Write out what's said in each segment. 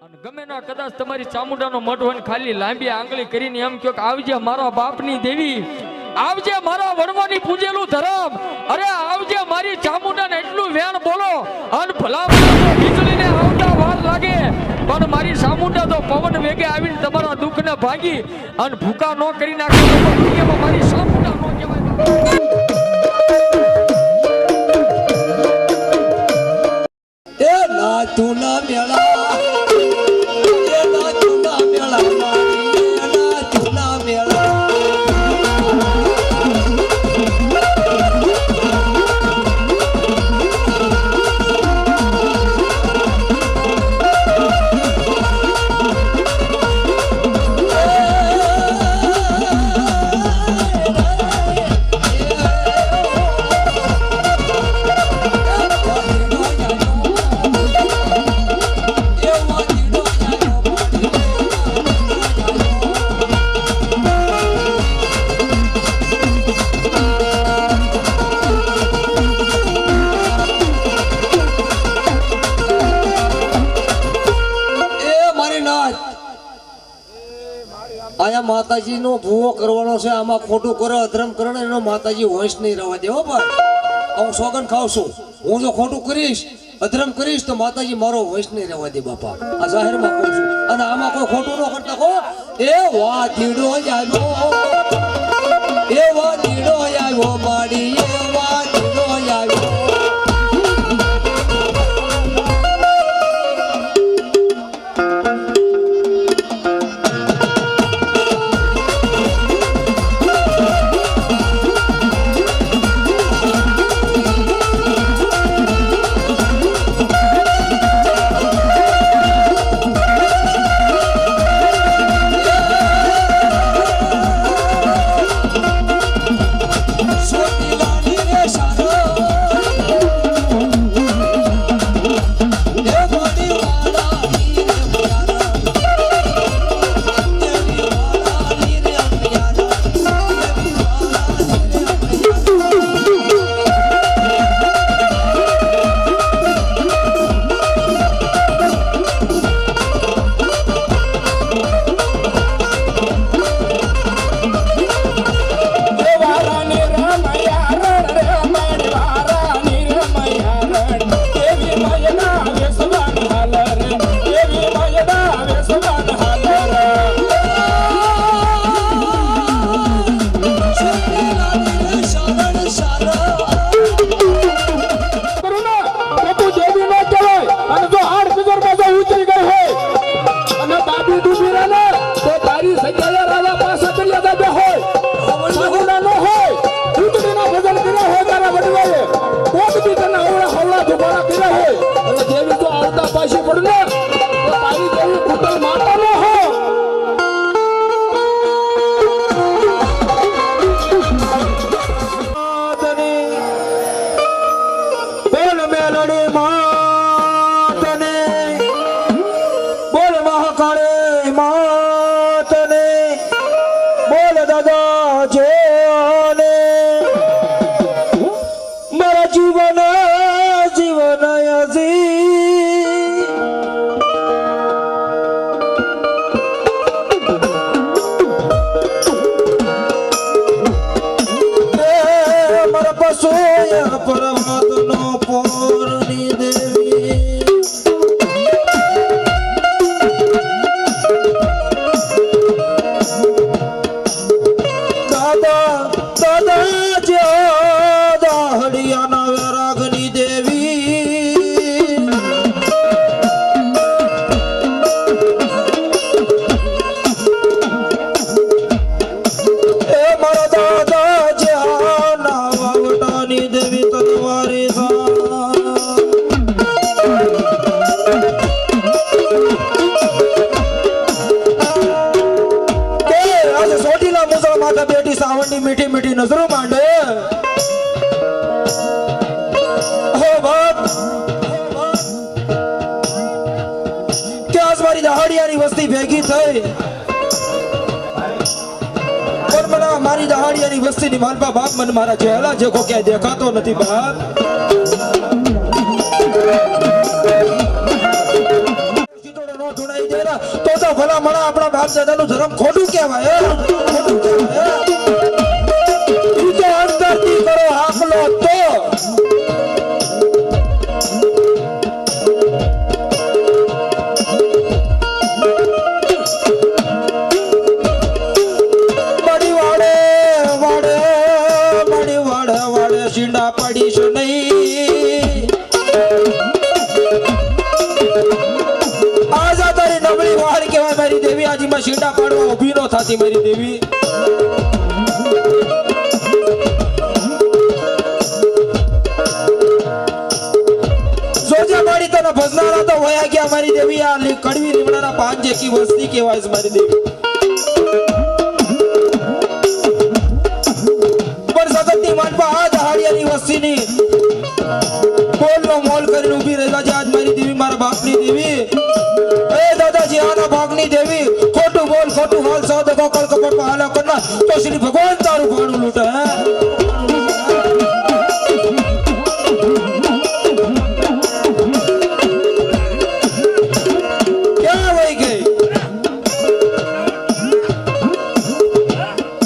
અને ગમે ના કદાચ તમારી ચામુંડાનો મઠ હોય ને ખાલી લાંબી આંગળી કરીને એમ કહો કે આવજે મારા બાપની દેવી, આવજે મારા વણવાની પૂજેલું ધરમ, અરે આવજે મારી ચામુંડાને એટલું વેણ બોલો અને ભલા વીજળીને આવતા વાર લાગે પણ મારી ચામુંડા તો પવન વેગે આવીને તમારા દુઃખને ભાગી અને ભૂકા ન કરી નાખે તો મારી ચામુંડા નો કહેવાય. એ નાથુના મેળા, એ નાથુના મેળા, એ નાથુના મેળા. આયા માતાજી નો ભૂવો કરવાનો છે, આમાં ખોટું કરે અધર્મ કરે એનો માતાજી વંશ નહીં રહેવા દે. હો ભાઈ, હું સોગન ખાવ છું, હું જો ખોટું કરીશ અધર્મ કરીશ તો માતાજી મારો વંશ નહીં રહેવા દે બાપા. આ જાહેરમાં કહું છું અને આમાં કોઈ ખોટું ન કરતા કહો. એ વાતીડો આવ્યો, એ વાતીડો આવ્યો માડી, એ વાતીડો આવ્યો. मीठी मीठी नजरों मांडे हो बाप क्या आज मारी दहाड़ियानी वस्ती भेगी थई पर मना मारी दहाड़ियानी वस्ती ની માલપા બાપ મન મારા ચહેલા જેકો ક્યાંય દેખાતો નથી બાપ. નો ઢૂંઢાય હોય ને તો ભલા મણા આપણા બાપ દાદાનું ધર્મ ખોટું કહેવાય ખોટું કહેવાય ઈ તો અંતરથી કરો હાકલો તો શીંડા પડીશું નહીં આજા તારી નબળી વાળ કહેવાય મારી દેવી આજીમાં શીંડા પાડવા ઊભી નો થાતી મારી દેવી સોજા મારી તને ભજનારા તો વયા ગયા મારી દેવી આ કડવી લીમડાના પાન જેકી વસ્તી કહેવાય છે મારી દેવી વસ્તીની બોલનો મોલ કરીને ઊભી રહેલા છે આજ મારી દેવી મારા બાપની દેવી એ દાદાજી આના ભાગની દેવી ખોટું બોલ ખોટું હાલ સૌદ ગોકળ કપટમાં હાલા કરના તો શ્રી ભગવાન તારું ભાણું લૂટે ક્યાં વહી ગઈ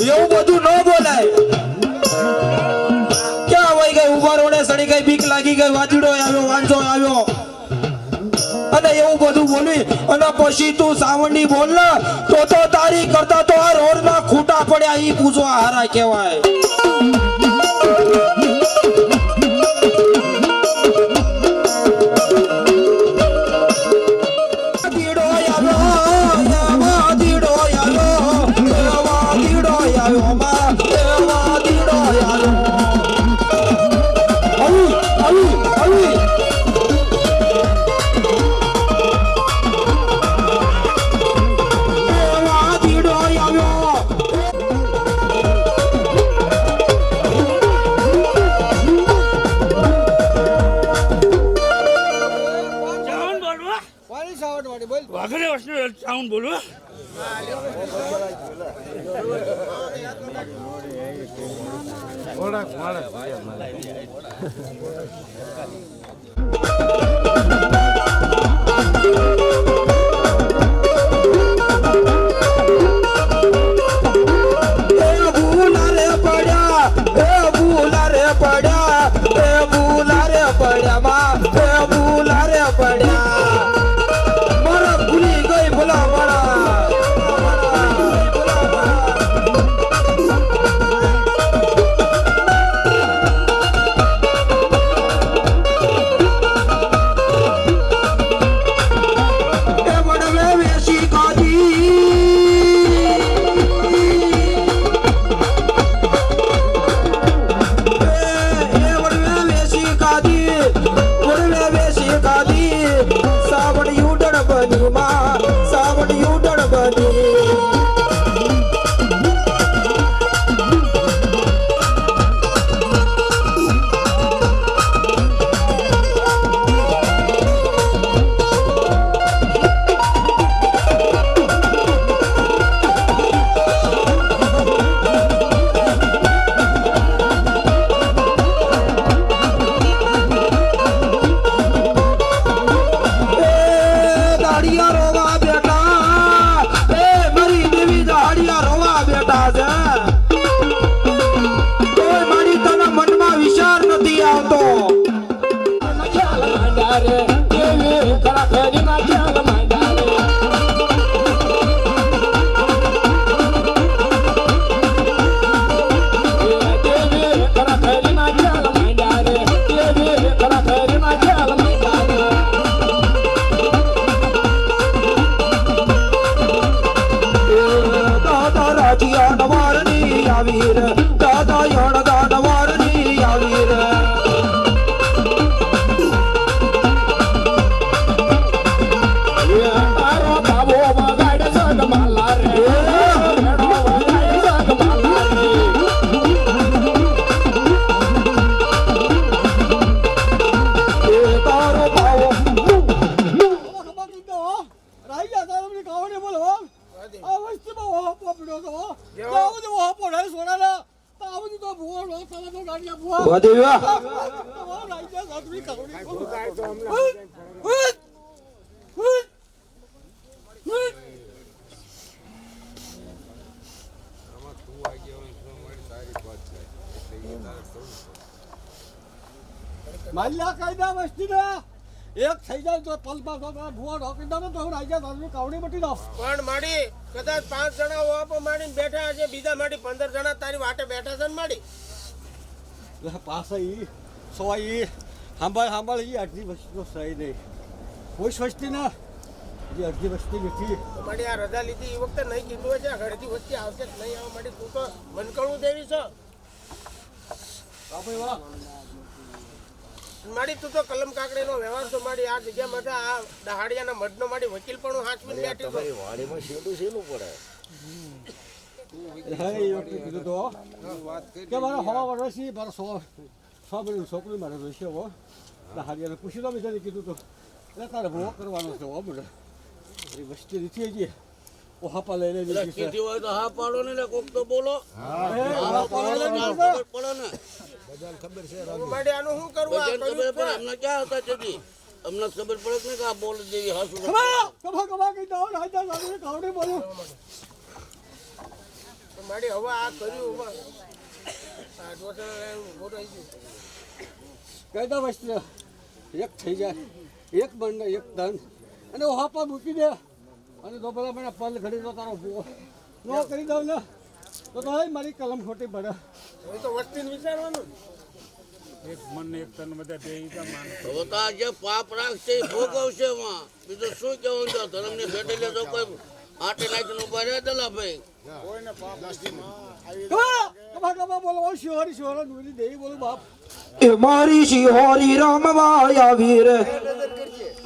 એવું બધું ન બોલાય સડી ગઈ બીક લાગી ગઈ વાજડો આવ્યો વાંચો આવ્યો અને એવું બધું બોલવી અને પછી તું સાવંડી બોલ ને તો તારી કરતા તો આ રોડ માં ખૂટા પડ્યા ઈ પૂછવા હારા કહેવાય સાઉન્ડ બોલો માલ્યા કાયદા વસ્તી ને એક થઈ જાય તો પલમાં તો ભૂવા ઢોકી દો ને તો હું રાજા તારું કાવડી મટી દો. પણ માડી કદાચ 5 જણા ઓપ માડીને બેઠા છે, બીજા માડી 15 જણા તારી વાટે બેઠા છે ને માડી. પાસે ઈ સોઈ સાંભળ ઈ અડધી વસ્તીનો સહી નહીં. કોઈ વસ્તી ના જે અડધી વસ્તી નથી. તો માડી આ રજા લીધી એ વખતે નહીં કીધું હોય છે આ અડધી વસ્તી આવશે કે નહીં આવે માડી. તું તો મનકણું દેવી છો આપણે વાહ માડી. તું તો કલમ કાકડીનો વ્યવહાર છો માડી. આ જગ્યા માટે આ દહાડિયાના મઢનો માડી વકીલ પણ હાચવીને બેઠી છો. હા એ વખતે કીધું તો કે મારા 100 વર્ષથી મારા 100 મિનિટ છોકરી મારે જોઈશે હો. હારિયાને પૂછી દો બીજાને કીધું તો એટલે તારે ભૂવો કરવાનો છે હો મને. એ વસ્તી નથી હજી ઓ હાપા લઈને કીધી હોય તો હા પાડો ને કોક તો બોલો. માડી આનું શું કરવું? આ બધાને કર્યું ખબર પડે છે. અમને ક્યાં હતા જતી અમને ખબર પડે કે આ બોલ જેવી હાસુ કમા કહી દો રાજા સાહેબ કાવડી બોલું. તો માડી હવે આ કર્યું હવે આ ડોસા ઉભો રહી ગયું. કાયદા વસ્તી એક થઈ જાય એક બંને એક ધન અને ઓ હાપા મૂકી દે અને તો પેલા મને પલ ઘડી તો તારો ભૂવો ન કરી દઉં ને તો મારી કલમ ખોટી પડે. હવે તો વસ્તીને વિચારવાનું. હવે તો આ જે પાપ રાખશે એ ભોગવશે એમાં. બીજું શું કેવું છે ધર્મને ભેટી લેતો કોઈ આટે નાખીને ઉભા રહે દલાભાઈ. કમા બોલો શિહોરી નૂરી દેવી બોલું બાપ. એ મારી શિહોરી રમવા આવી રે,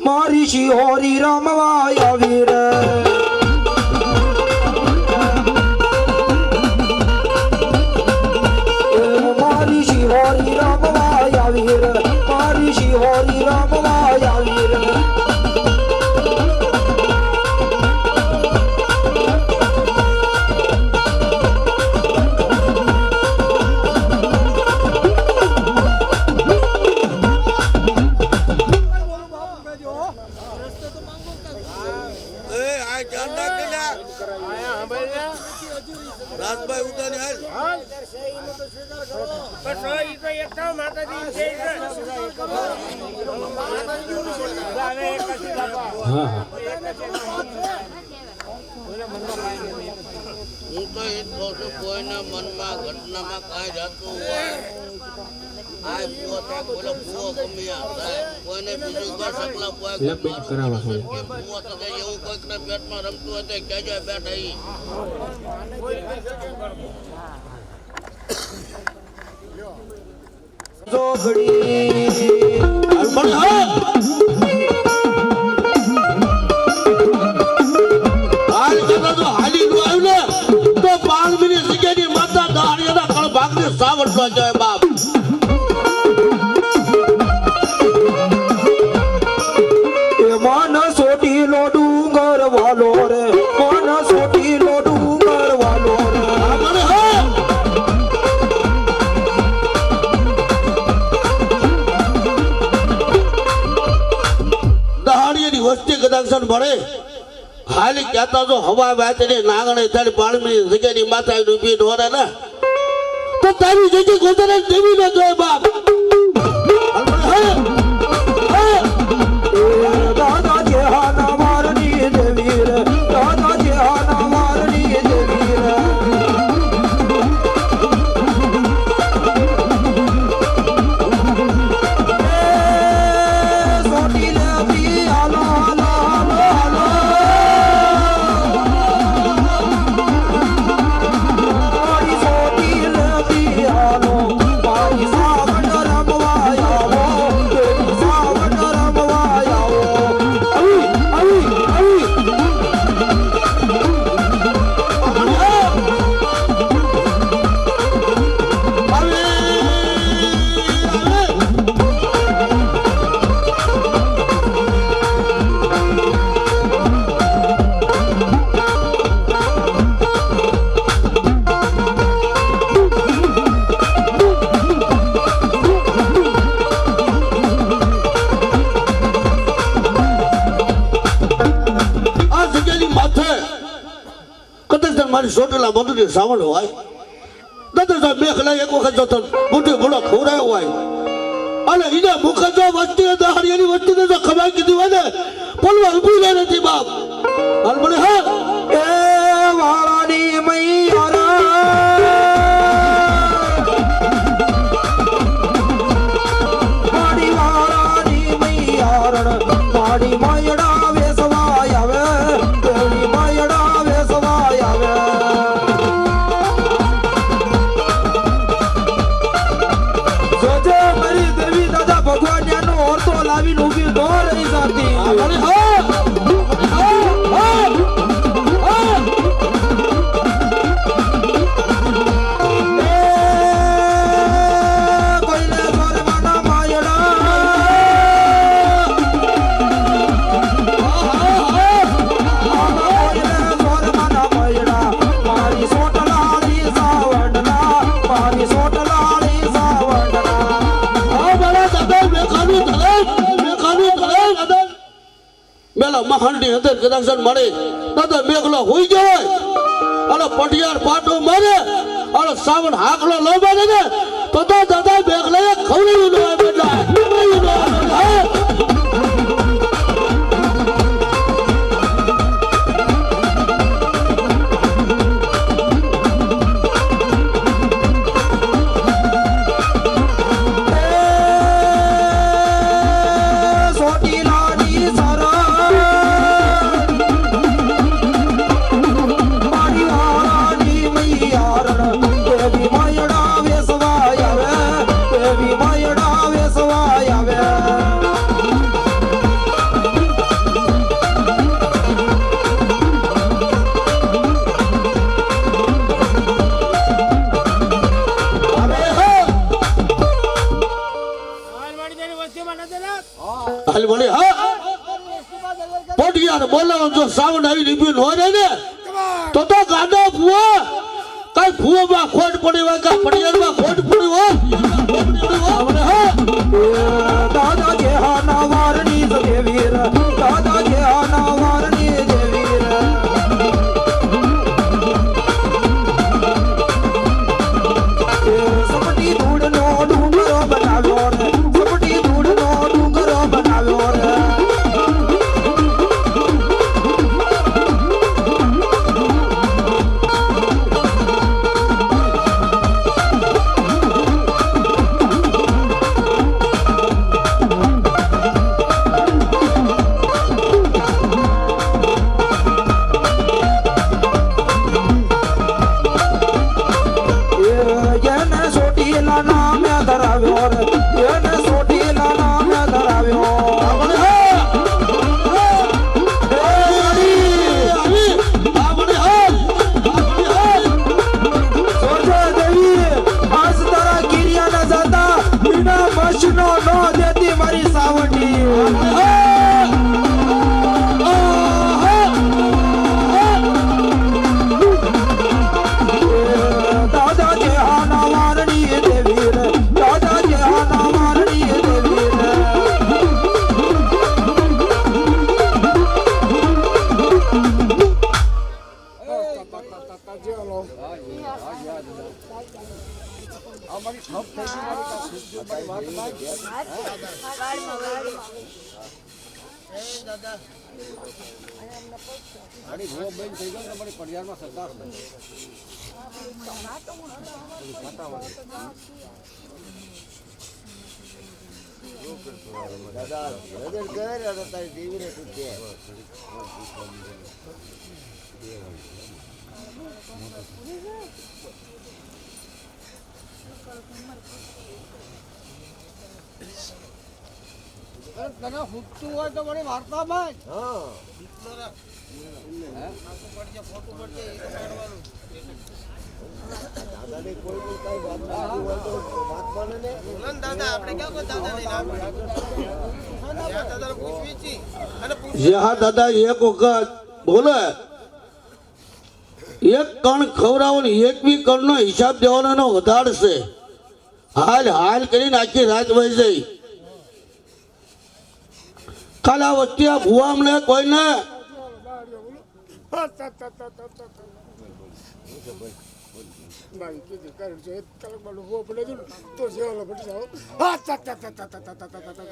મારી શિહોરી રમવા આવી રે. મારી શિહોરી રમવા આવી રે, મારી શિહોરી રમવા આવી રે. રાજભાઈ ઉડાને હાલ બસ હવે ઈ તો એક થાવ માતાજી જય છે. હું તો એ જ કહું છું કોઈના મનમાં ઘટનામાં કાંઈ જાતું હોય આ ભૂવો થાય બોલો ભૂવો ગમ્યા થાય કોઈને બીજું ઘર સકલા પોય ભૂવો થશે એવું કોઈકના પેટમાં રમતું હોય તો કહેજો બેઠા ઈ બાપ મન સોટીલો ડુંગર વાલો રે, મન સોટીલો ડુંગર વાલો રે. દહાડીની વસ્તી કદાચ મળે હાલી કહેતા તો હવા વાંચડી નાગણે તારી પાણી જગ્યાની માથા ડૂબી ઢોરે ને તો તારી જગ્યા ગોતરે દેવી ન જોઈએ બાપ. દાદા જેહાના મારની દેવી રે, દાદા જેહાના મારની દેવી રે. સોટી લેવી હાલો હાલો હાલો હાલો. મારી સોટી લેવી હાલો, મારી સાવણ રમવા આવો, દેવી સાવણ રમવા આવો. આવી આવી આવી. આ જગ્યાની માથે કદાચ મારી સોટેલા મધુની સાવણ હોય દાદા જો મેઘલા એક વખત જો મોટી ભૂલો ખવડાયો હોય અને એને મુખ જો વસ્તી દહાડીની વસ્તીને જો ખવાઈ કીધી હોય ને બોલવા ઊભી રહે નથી બાપ હાલ મને હા એ વાળાની મૈયારા માડી વાળાની મૈયારણ માડી માયડા વેસવાય આવે દેવી માયડા વેસવાય આવે જોજે મારી દેવી દાદા ભગવાન ઓરતો લાવીને ઊભી ન રહી જાતી મહાનની અંદર કદાચ મળે દાદા મેઘલો હોઈ જાય અને પટિયાર પાટો મારે અને સાવન હાકલો લો મારે ને તો દાદા મેઘલાએ ખવડાવ્યું ન હોય બેટા બોલાવો જો સાવન આવી લીધું હોય ને તો ગાડા ભૂવા કઈ ભૂવામાં ખોટ પડી હોય કઈ પડિયારમાં ખોટ પડી હોય દાદા જે હાના વારની જગે વીર દાદા જે હાના વારની જગે વીર સપટી ધૂળનો ડુંગરો બનાવ્યો રે સપટી ધૂળનો ડુંગરો બનાવ્યો રે તને ફૂટતું હોય તો મને વાર્તા માં દાદા એક વખત બોલે એક કણ ખવડાવો ને એક બી કણ નો હિસાબ દેવાનો વધારશે હાલ હાલ કરીને આખી રાત વહી જઈ કાલા વસ્તી આ ભુવા અમને કોઈને મારી કીધી કર જો કલમમાં ઉભો પડે છે તો સેવલો પડી જાવ હા તા તા તા તા તા તા તા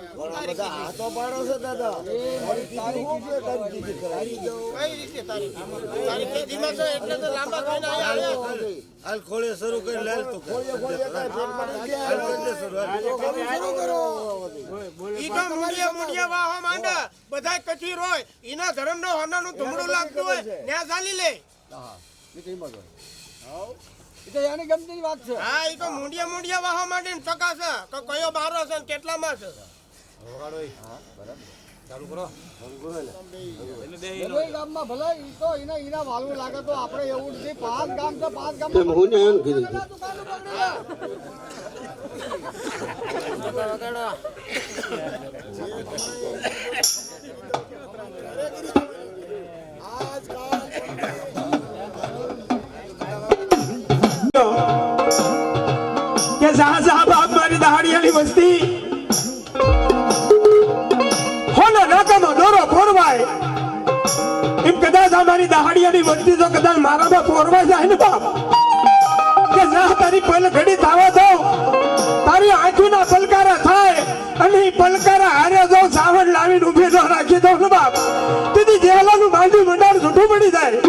બધા હાથો પાડો છે દાદા મારી કીધી હું કે તારી કીધી કરાવી દો કઈ રીતે તારી કીધીમાં તો એટલે તો લાંબા થઈને આયા હાલ ખોળે શરૂ કરી લાલ તો ખોળે કાઈ ફેર પડી ગયા હાલ શરૂ કરો ઈ તો મુડિયા વાહો માંડા બધાય કચી રોય ઈના ધર્મનો હોનાનું ધુમડું લાગતું હોય ન્યા ચાલી લે હા એ તો એમાં જ હોય એ તો એની ગમતી વાત છે હા ઈ તો મુડિયા વાહો માંડીને ચકાસે કે કયો બારો છે ને કેટલામાં છે ગામમાં ભલે ઈ તો ઈના વાલું લાગે તો આપણે એવું નથી 5 ગામ છે 5 ગામ એમ હું ને એમ કીધું કે સાહેબ આપ મારી દહાડિયાની વસ્તી હોના નાકામાં દોરો પોરવાય એમ કદાચ અમારી દહાડિયાની વસ્તી તો કદાચ મારામાં પોરવાય જાય ને બાપ કે ના તારી પલ ઘડી થાવા દો તારી આંખોના પલકારા થાય અને ઈ પલકારા હારે જો સાવણ લાવીને ઊભી ન રાખી દો ને બાપ તેથી જેલાનું બાંધી મંડાર છૂટું પડી જાય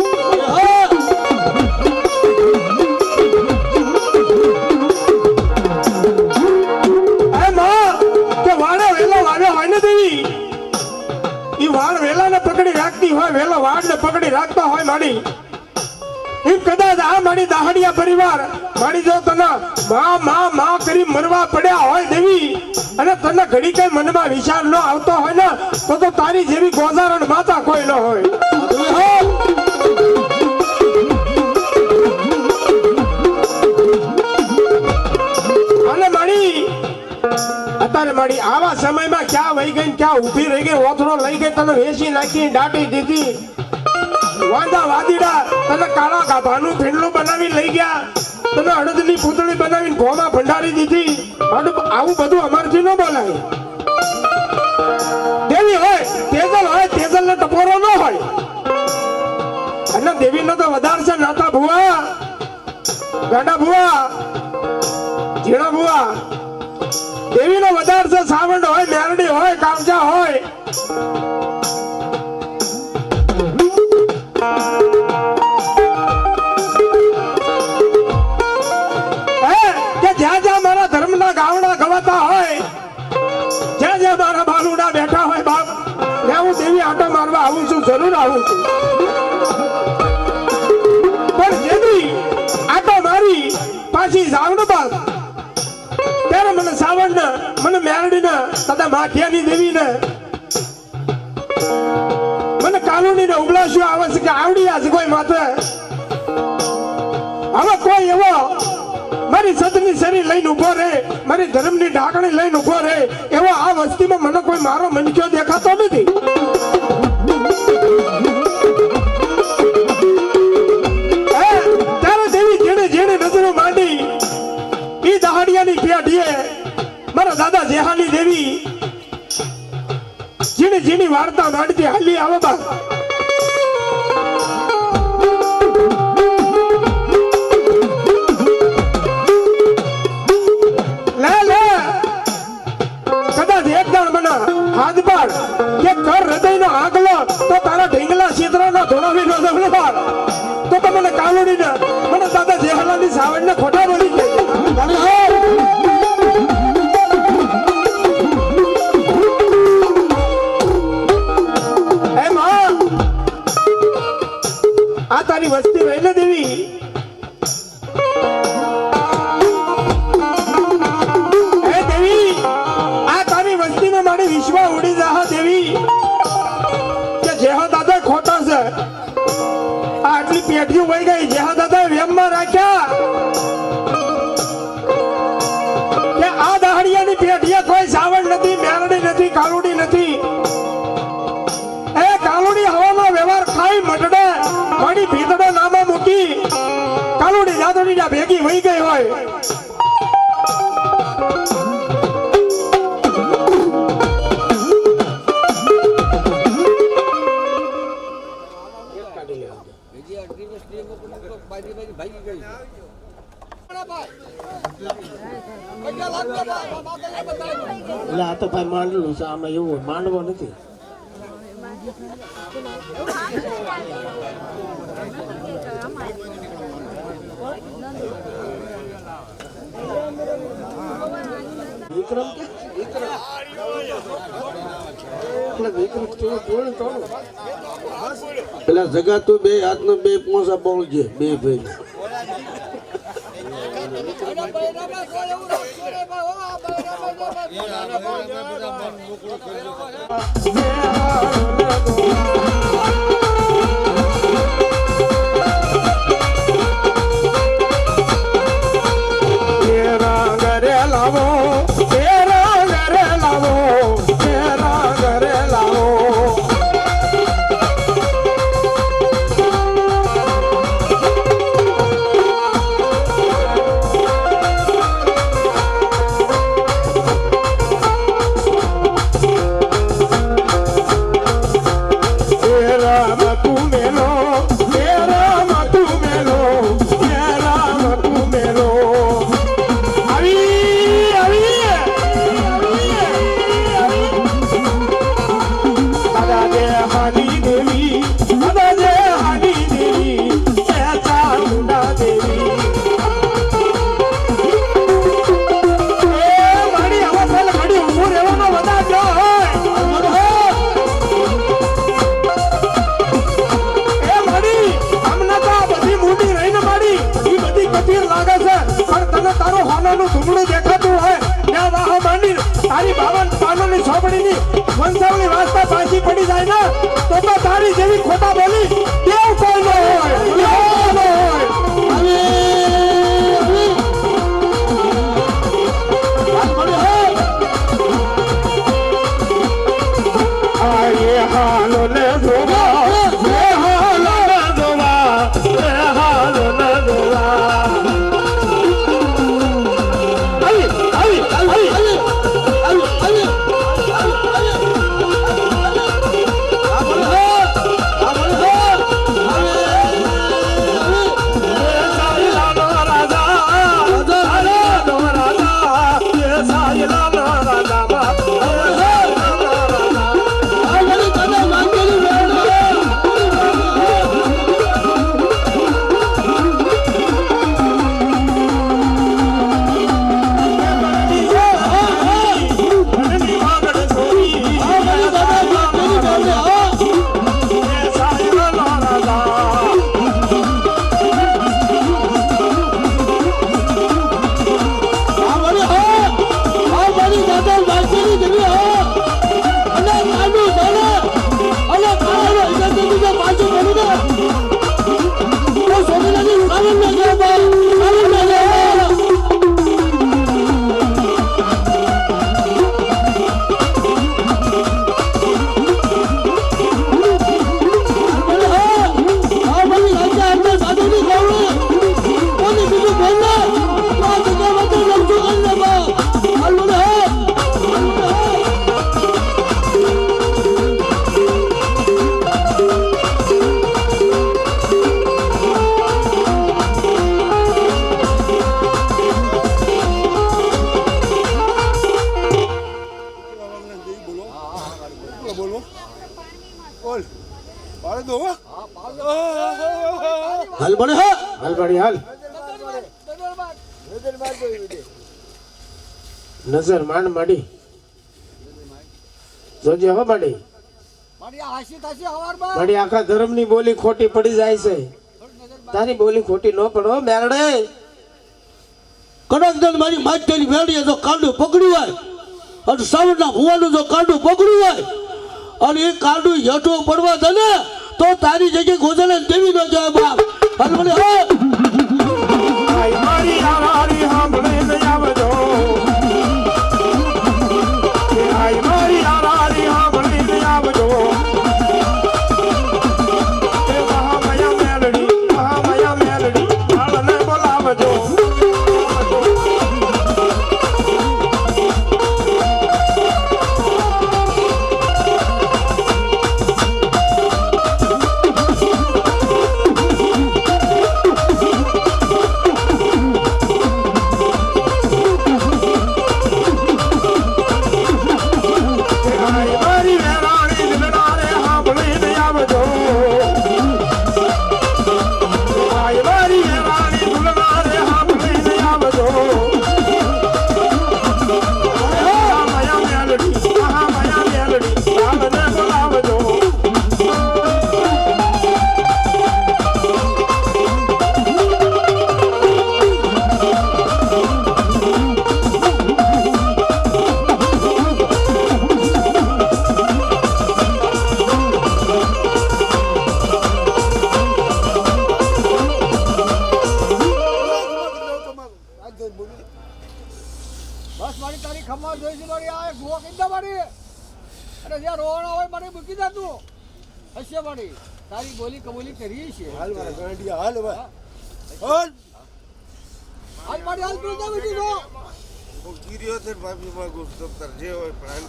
પકડી રાખતી હોય વેલો વાડને પકડી રાખતો હોય માડી એમ કદાચ આ મારી દહાડિયા પરિવાર મારી જો તને માં કરી મરવા પડ્યા હોય દેવી અને તને ઘડી કઈ મનમાં વિચાર ન આવતો હોય ને તો તારી જેવી ગોઝારણ માતા કોઈ ન હોય અને માડી અત્યારે મારી આવા સમયમાં ક્યાં વહી ગઈ ક્યાં ઊભી રહી ગઈ ઓથરો લઈ ગઈ તને વેચી નાખી દાટી દીધી વાંદા વાદીડા તને કાળા ગાભાનું ફીંડલું બનાવી લઈ ગયા તને અડદની પૂતળી બનાવીને ઘોમાં ભંડારી દીધી આવું બધું અમારથી ન બોલાય દેવી હોય તેજલ ને ટપોરો ન હોય અને દેવી નો તો વધારે છે નાતા ભુવા ગાડા ભુવા ઝીણા ભુવા દેવી નો વધાર છે સાવંડ હોય મેરડી હોય કામજા હોય કે જ્યાં જ્યાં મારા ધર્મના ગાવડા ગવાતા હોય જ્યાં જ્યાં મારા બાલુડા બેઠા હોય બાપ ત્યાં હું દેવી આટો મારવા આવું છું જરૂર આવું છું પણ જેથી આટો મારી પાછી સાવણ બાપ ત્યારે મને સાવણ ને મને મેરડી ને તથા માઠિયાની દેવી ને મને કાનુની ને ઉગલાશું આવે છે કે આવડી આ છે કોઈ માથે હવે કોઈ એવો મારી સદની શરીર લઈને ઉભો રહે મારી ધર્મની ઢાકણી લઈને ઉભો રહે એવો આ વસ્તીમાં મને કોઈ મારો મનક્યો દેખાતો નથી ત્યારે દેવી જેણે જેણે નજરો માંડી ઈ દહાડિયાની પેઢીએ મારા દાદા જેહાની દેવી જીણી જીણી વાર્તા માંડતી હાલી આવે બા કદાચ એક દાણ મને હાથ પાડ કે કર હૃદયનો આગલો તો તારા ઢીંગલા ક્ષેત્રના ધોળાવી નો દમલો પાડ તો મને કાલુડીને મને દાદા જેહાલાની સાવણને ખોટા બોલી આ તારી વસ્તી રહી ને દેવી હે દેવી આ તારી વસ્તીમાં મારી વિશ્વા ઉડી જા દેવી એટલે આ તો ભાઈ માંડલું છે, આમાં એવું હોય, માંડવો નથી. વિક્રમ કે વિક્રમ બોલ તો પેલા જગા તું બે હાથનો બે પોસા બોલ છે બે ભાઈ વંશાવલી વાસ્તા પાછી પડી જાય ને તો તારી જેવી ખોટા બોલી દેવ કોઈ ન હોય. હાલ બને હાલ બડી હાલ નજર માંડ માડી જોજે હો માડી માડી આખા ધર્મની બોલી ખોટી પડી જાય છે, તારી બોલી ખોટી ન પડો મેરડે. કડક મારી માટેલી વેડીએ જો કાંડું પકડ્યું હોય અને સાવરના ભુવાનું જો કાંડું પકડ્યું હોય અને એ કાંડું હેઠો પડવા દે ને તો તારી જગ્યાએ ગોજલે દેવી ન જાય બાપ. હાલ મને હો મારી આવારી સાંભળે ન આવજો, મારી આવારી સાંભળે ન આવજો. મહામયા મેલડી બાળને બોલાવજો. ખમ્મા જોઈશું મારી આ એક ભૂવો કહી દે મારી અને જ્યાં રોવાના હોય મને મૂકી દે તું હશે મારી તારી બોલી કબૂલી કરી છે હાલ મારા ગાંડિયા હાલ હવે હાલ હાલ મારી હાલ તું જા બીજી નો હું ગીર્યો છે ભાભી માં ગુસ્સો કર જે હોય પણ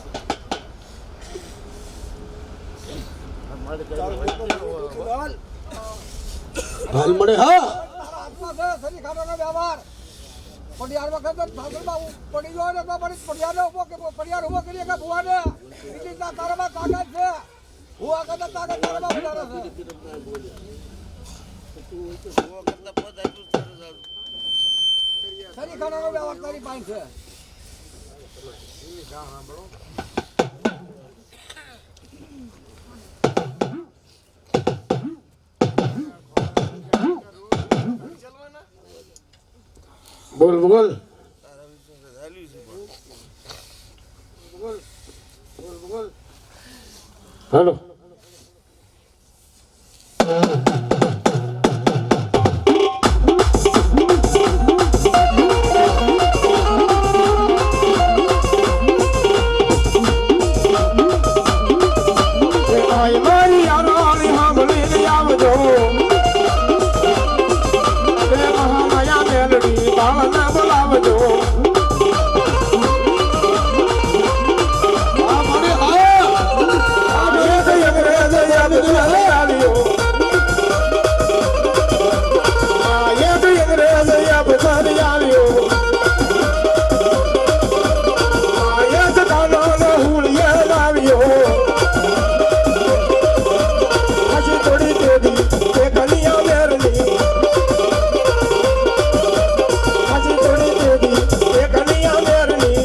હાલ હાલ મળે હા હાથમાં છે સરી ખાવાનો વ્યવહાર પડિયાર વખત ભાગલમાં પડી ગયો ને તો મારી પડિયારને ઉભો કે પડિયાર ઉભો કરીએ કે ભુવાને બીજી ના તારામાં તાકાત છે ભુવા કરતા તાકાત તારામાં વધારે છે સરી ખાવાનો વ્યવહાર તારી પાસે છે બોલ બોલ હાલો મારી આરાણી સાંભળીને આવજો મહામાયા મેલડી બાળને બોલાવજો હા મળે હા અંગ્રેજ આવ્યો અંગ્રેજ આવ્યો એક દાનો હુલિયા લાવ્યો હજી થોડી દેદી તે કલિયા મેરલી હજી થોડી દેદી તે કલિયા મેરલી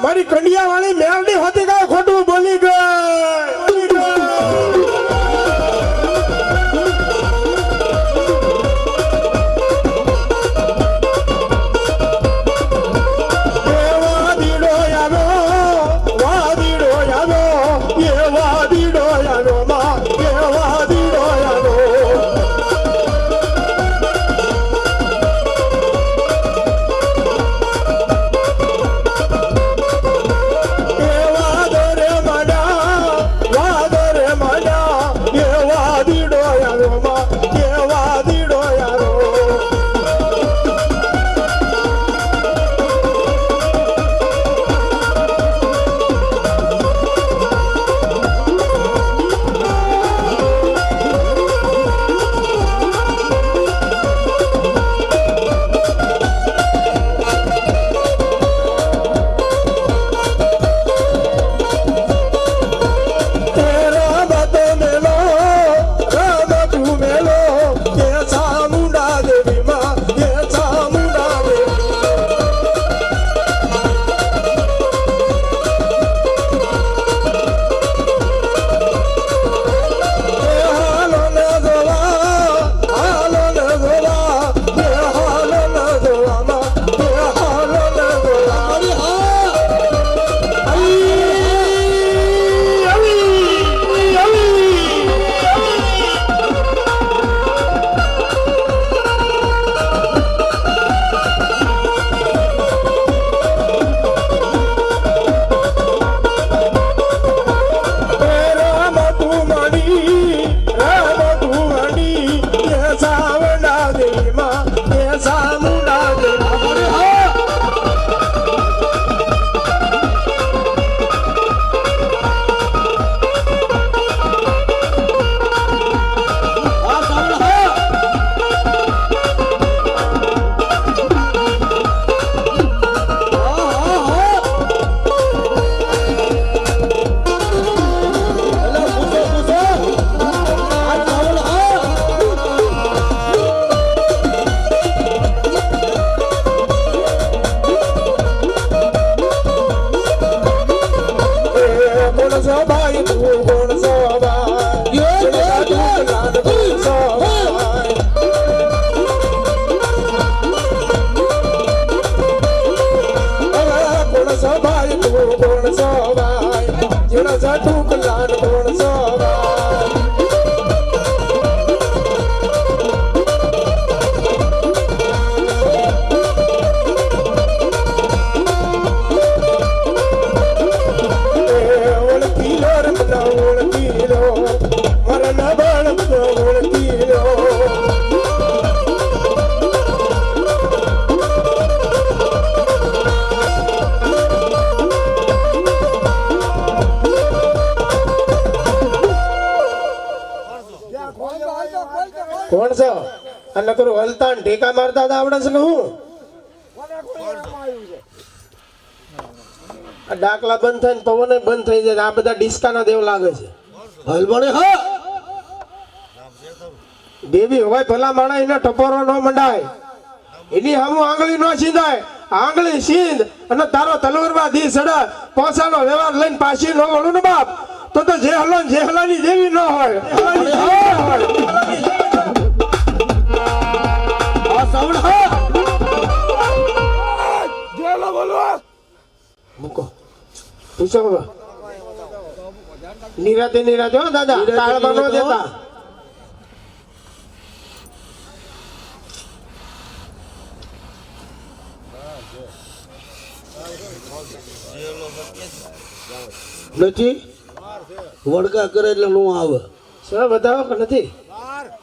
મારી કંડિયા વાળી મેલડી હતી કે ખોટું બોલી ગઈ વાદીડો આવ્યો એ વાદીડો આવ્યો માં એ વાદીડો આવ્યો વાદળો નકર હલતા ને ઢેકા મારતા હતા આવડે છે કે હું આ ડાકલા બંધ થાય ને પવન બંધ થઈ જાય આ બધા ડિસ્કાના દેવ લાગે છે હાલ મળે હા દેવી હોય ભલા માણા એને ટપોરો ન મંડાય એની હામું આંગળી ન સીંધાય આંગળી સીંધ અને તારો તલવારમાં દી સડા પોસાનો વ્યવહાર લઈને પાછી ન વળું ને બાપ તો જે હલો ને જે હલાની દેવી ન હોય આ સાવણ હા મૂકો પૂછો હવે નિરાતે નિરાતે હો દાદા તાળમાં ન દેતા નથી વડકા કરે એટલે નો આવે સર બતાવો કે નથી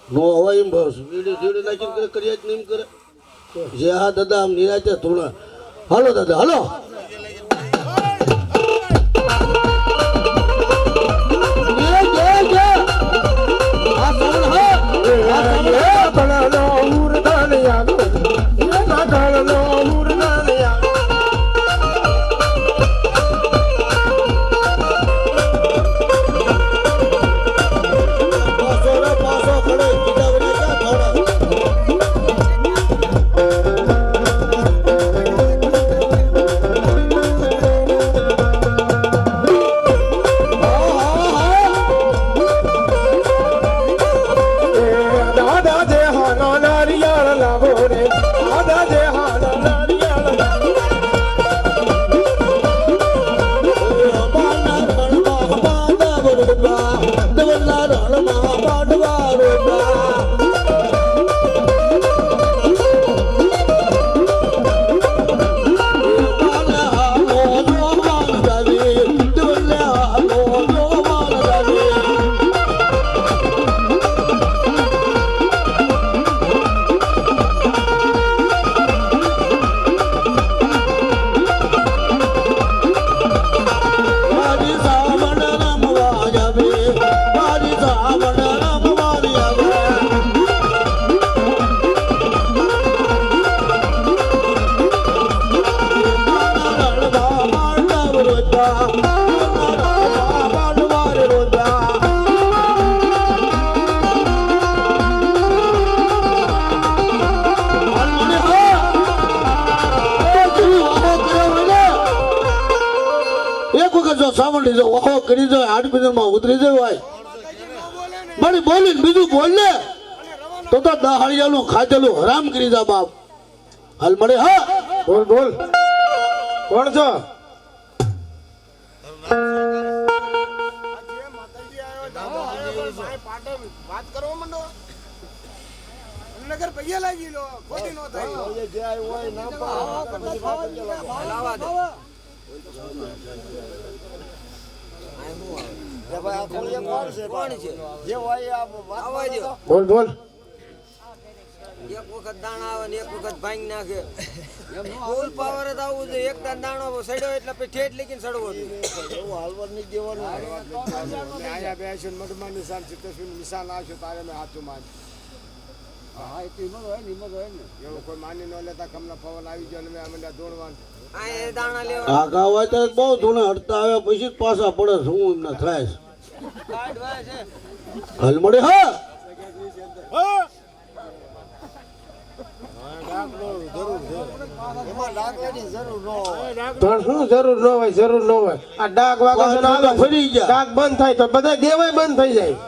નો હવાય એમ બસ ધીરે નાખીને કરે કર્યા જ નહીં કરે જે હા દાદા આમ નિરાતે થોડા હાલો દાદા હાલો સાંભળી જાઓ વાહો કરી જાઓ આઠ મિનિટમાં ઉતરી જાય ભાઈ મારી બોલીને બીજું બોલ ને તો દહાડિયાનું ખાધેલું હરામ કરી જા બાપ હાલ મળે હા બોલ બોલ કોણ છો વાત કરો મંડો નગર પૈયા લાગી લો ખોટી નો થાય જે આવ્યો હોય ના બોલ બોલ એક વખત દાણા આવે ને એક વખત ભાંગી નાખે ફૂલ પાવર જ આવું છે એક દાણો સડ્યો એટલે પછી ઠેઠ લીકીને સડવો હાલવર નહીં દેવાનું આયા બેસો મઢમાં નિશાન સિત્તેર નિશાન આવશે તારે મેં હાથું માન હા એ હિંમત હોય ને એવું કોઈ માની ન લેતા કમલા પવન આવી ગયો ને મેં અમે દોડવાનું આ એ દાણા લેવા આગા હોય તો બહુ ધૂણે હટતા આવે પછી જ પાછા પડે શું એમના થાય હાલ મળે હા પણ શું જરૂર ન હોય આ ડાક વાગે ફરી ગયા ડાક બંધ થાય તો બધા દેવાય બંધ થઈ જાય